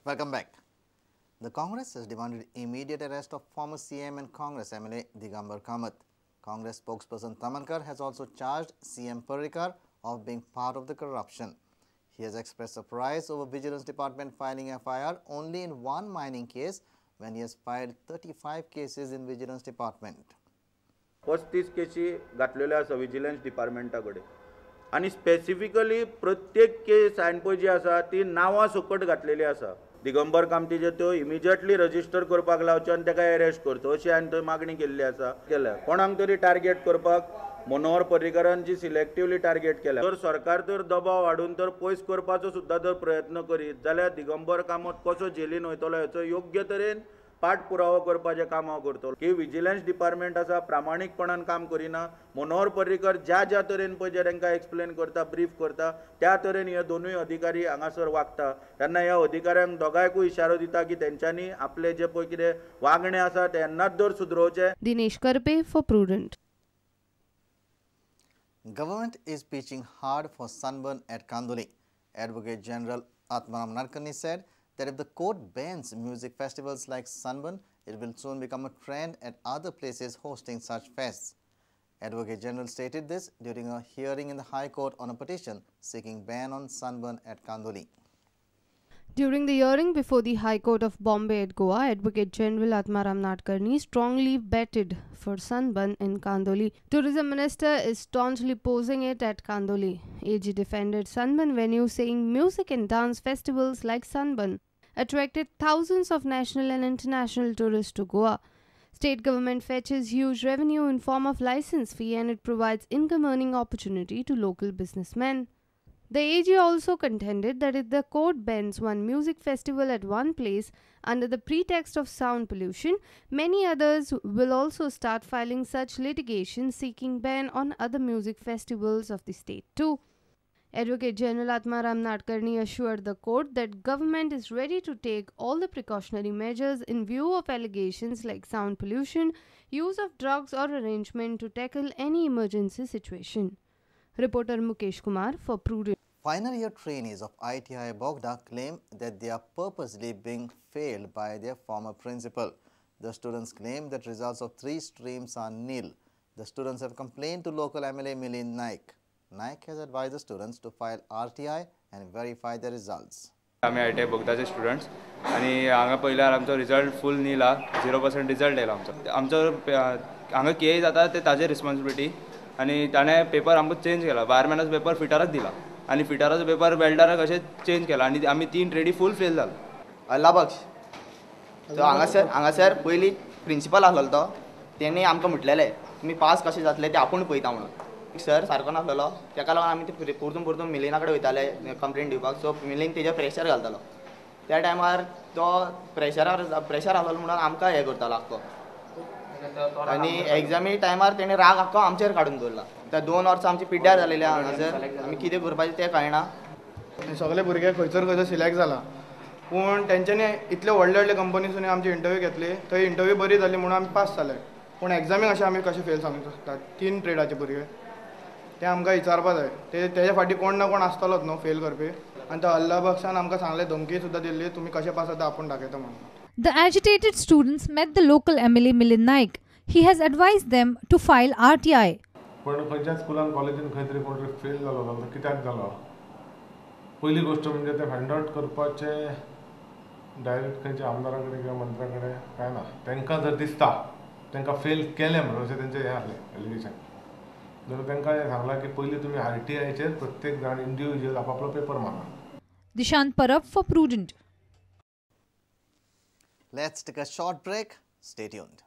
Welcome back. The Congress has demanded immediate arrest of former CM and Congress MLA Digambar Kamat. Congress spokesperson Tamankar has also charged CM Parrikar of being part of the corruption. He has expressed surprise over Vigilance Department filing FIR only in one mining case when he has filed 35 cases in Vigilance Department. 35 केसी घातलेल्यो आसा vigilance डिपार्टमेंटा कडेन आनी specifically प्रत्येक case हांवें पळय जी आसा ती नांवां सकट घातलेली आसा. दिगंबर कामतीचे त्यो इमिजिएटली रजिस्टर करपाक लावच्यो आनी ताका अरेस्ट करचो अशी हांवें थंय मागणी केल्ली आसा. कोणाक तरी टार्गेट करपाक मनोहर पर्रीकारान जी सिलेक्टिवली टार्गेट केल्या. जर सरकार तर दबाव हाडून तर पयस करपाचो सुद्दां जर प्रयत्न करीत जाल्यार दिगंबर कामत कसो जेलीन वयतलो हाचो योग्य तरेन पाठपुरावो करपाचें काम हांव करतलो. की विजिलन्स डिपार्टमेंट आसा प्रामाणीकपणान काम करिना. मनोहर पर्रीकर ज्या तरेन पळय जे तांकां एक्सप्लेन करता ब्रीफ करता त्या तरेन हे दोनूय अधिकारी हांगासर वागता तेन्ना ह्या अधिकाऱ्यांक दोगांयकूय इशारो दिता की तेंच्यांनी आपले जे पळय कितें वागणें आसा तेन्नाच जर सुदरोवचें. Dinesh Karpe for prudent. Government is pitching hard for sunburn at Kandoli. Advocate General Atmaram Narkani said that if the court bans music festivals like sunburn, it will soon become a trend at other places hosting such fests. Advocate General stated this during a hearing in the High Court on a petition seeking ban on sunburn at Kandoli. During the hearing before the High Court of Bombay at Goa, Advocate General Atmaram Nadkarni strongly betted for sunburn in Kandoli. Tourism Minister is staunchly opposing it at Kandoli. AG defended sunburn venue, saying music and dance festivals like sunburn attracted thousands of national and international tourists to Goa. State government fetches huge revenue in form of license fee and it provides income earning opportunity to local businessmen. The AG also contended that if the court bans one music festival at one place under the pretext of sound pollution, many others will also start filing such litigation seeking ban on other music festivals of the state too. Advocate General Atmaram Nadkarni assured the court that government is ready to take all the precautionary measures in view of allegations like sound pollution, use of drugs or arrangement to tackle any emergency situation. Reporter Mukesh Kumar for Prudent. Final year trainees of ITI Bogda claim that they are purposely being failed by their former principal. The students claim that results of 3 streams are nil. The students have complained to local MLA Milind Naik. Naik has advised the students to file RTI and verify the results. आम्ही ITI बोगदाचे students आणि हांगा पयल्यार आमचो result full नील हा 0% result येयला आमचो हांगा के जाता ते ताजे रिस्पॉन्सिबिलिटी आणि ताणें पेपर आमकां चेंज केला वायरमॅनाचो पेपर फिटराक दिला आणि फिटराचो पेपर वेल्डराक अशें चेंज केला आणि आमी 3 ट्रेडी फुल फेल जालो. अल्ला बख्श तो हांगासर पयलीं प्रिंसिपल आसलो तो तेणी आमकां म्हटलेलें तुमी पास कशें जातले ते आपूण पळयता म्हणून. सर सारको नासलो ताका लागून आमी ते परतून मिलिना कडेन वयताले कंप्लेंट दिवपाक. सो मिलीन तेजेर प्रेशर घालतालो. त्या टायमार तो प्रेशर आसलो म्हणून आमकां हें करतालो आख्खो आनी एग्जामी टायमार तेणें राग आख्खो आमचेर काडून दवरला. त्या 2 वर्सां आमची पिड्ड्यार जालेली हांगासर आमी कितें करपाचें तें कळना. सगळे भुरगे खंयसर सिलेक्ट जाला पूण तेंच्यांनी इतले व्हडले कंपनीसून आमची इंटरव्यू घेतली थंय इंटरव्यू बरी जाली म्हणून आमी पास जाले पूण एग्जामीक अशें आमी कशें फेल सांगूंक शकतात. 3 ट्रेडाचे भुरगे ते आमकां विचारपा जाय तेजे फाटीं कोण ना कोण आसतलोच न्हू फेल करपी आनी तो अल्ला बख्शान आमकां सांगलें धमकी सुद्दां दिल्ली तुमी कशें पास जाता आपूण दाखयता म्हणून. The agitated students met the local MLA Milind Naik. He has advised them to file RTI. पण खंयच्या स्कुलान कॉलेजीन खंय तरी कोण फेल जालो जाल्यार कित्याक जालो पयली गोश्ट म्हणजे ते फायंड आउट करपाचें डायरेक्ट खंयच्या आमदारा कडेन किंवा मंत्र्या कडेन कांय ना. तांकां जर दिसता तांकां फेल केलें म्हणून अशें तेंचें हें आसलें एलिगेशन जाल्यार तांकां हें सांगलां की पयलीं तुमी RTIचेर प्रत्येक जाण इंडिविज्युअल आपापलो पेपर मारा. Dishant Parab for Prudent. Let's take a short break. Stay tuned.